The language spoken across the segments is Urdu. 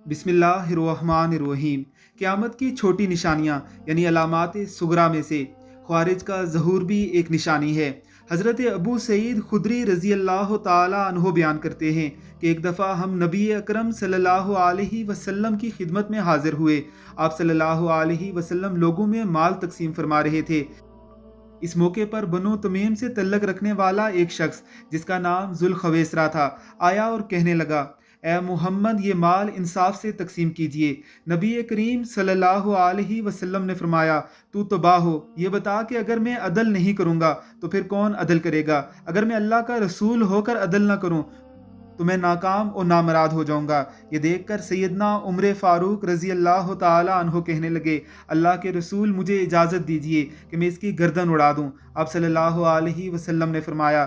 بسم اللہ الرحمن الرحیم۔ قیامت کی چھوٹی نشانیاں یعنی علامات صغریٰ میں سے خوارج کا ظہور بھی ایک نشانی ہے۔ حضرت ابو سعید خدری رضی اللہ تعالی عنہ بیان کرتے ہیں کہ ایک دفعہ ہم نبی اکرم صلی اللہ علیہ وسلم کی خدمت میں حاضر ہوئے۔ آپ صلی اللہ علیہ وسلم لوگوں میں مال تقسیم فرما رہے تھے۔ اس موقع پر بنو تمیم سے تعلق رکھنے والا ایک شخص جس کا نام ذوالخویسرہ تھا آیا اور کہنے لگا، اے محمد، یہ مال انصاف سے تقسیم کیجئے۔ نبی کریم صلی اللہ علیہ وسلم نے فرمایا، تو تباہ ہو، یہ بتا کہ اگر میں عدل نہیں کروں گا تو پھر کون عدل کرے گا؟ اگر میں اللہ کا رسول ہو کر عدل نہ کروں تو میں ناکام اور نامراد ہو جاؤں گا۔ یہ دیکھ کر سیدنا عمر فاروق رضی اللہ تعالی عنہ کہنے لگے، اللہ کے رسول، مجھے اجازت دیجیے کہ میں اس کی گردن اڑا دوں۔ آپ صلی اللہ علیہ وسلم نے فرمایا،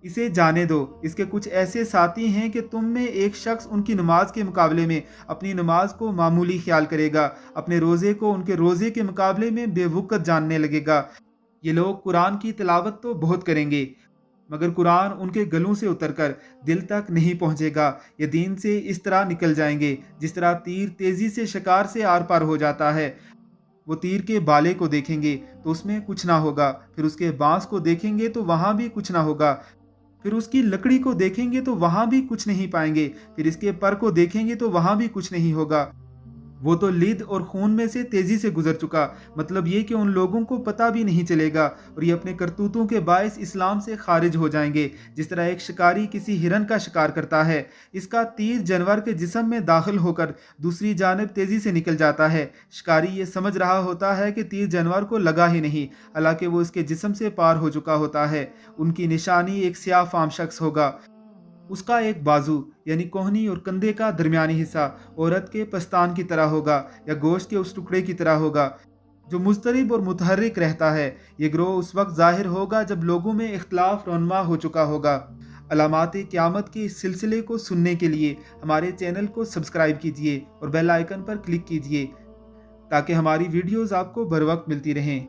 اسے جانے دو، اس کے کچھ ایسے ساتھی ہیں کہ تم میں ایک شخص ان کی نماز کے مقابلے میں اپنی نماز کو معمولی خیال کرے گا، اپنے روزے کو ان کے روزے کے مقابلے میں بے وقت جاننے لگے گا۔ یہ لوگ قرآن کی تلاوت تو بہت کریں گے مگر قرآن ان کے گلوں سے اتر کر دل تک نہیں پہنچے گا۔ یہ دین سے اس طرح نکل جائیں گے جس طرح تیر تیزی سے شکار سے آر پار ہو جاتا ہے۔ وہ تیر کے بالے کو دیکھیں گے تو اس میں کچھ نہ ہوگا، پھر اس کے بانس کو دیکھیں گے تو وہاں بھی کچھ نہ ہوگا، پھر اس کی لکڑی کو دیکھیں گے تو وہاں بھی کچھ نہیں پائیں گے، پھر اس کے پر کو دیکھیں گے تو وہاں بھی کچھ نہیں ہوگا۔ وہ تو لد اور خون میں سے تیزی سے گزر چکا، مطلب یہ کہ ان لوگوں کو پتہ بھی نہیں چلے گا، اور یہ اپنے کرتوتوں کے باعث اسلام سے خارج ہو جائیں گے، جس طرح ایک شکاری کسی ہرن کا شکار کرتا ہے، اس کا تیر جانور کے جسم میں داخل ہو کر دوسری جانب تیزی سے نکل جاتا ہے۔ شکاری یہ سمجھ رہا ہوتا ہے کہ تیر جانور کو لگا ہی نہیں، حالانکہ وہ اس کے جسم سے پار ہو چکا ہوتا ہے۔ ان کی نشانی ایک سیاہ فام شخص ہوگا، اس کا ایک بازو یعنی کوہنی اور کندھے کا درمیانی حصہ عورت کے پستان کی طرح ہوگا یا گوشت کے اس ٹکڑے کی طرح ہوگا جو مضطرب اور متحرک رہتا ہے۔ یہ گروہ اس وقت ظاہر ہوگا جب لوگوں میں اختلاف رونما ہو چکا ہوگا۔ علامات قیامت کے اس سلسلے کو سننے کے لیے ہمارے چینل کو سبسکرائب کیجیے اور بیل آئیکن پر کلک کیجیے تاکہ ہماری ویڈیوز آپ کو بر وقت ملتی رہیں۔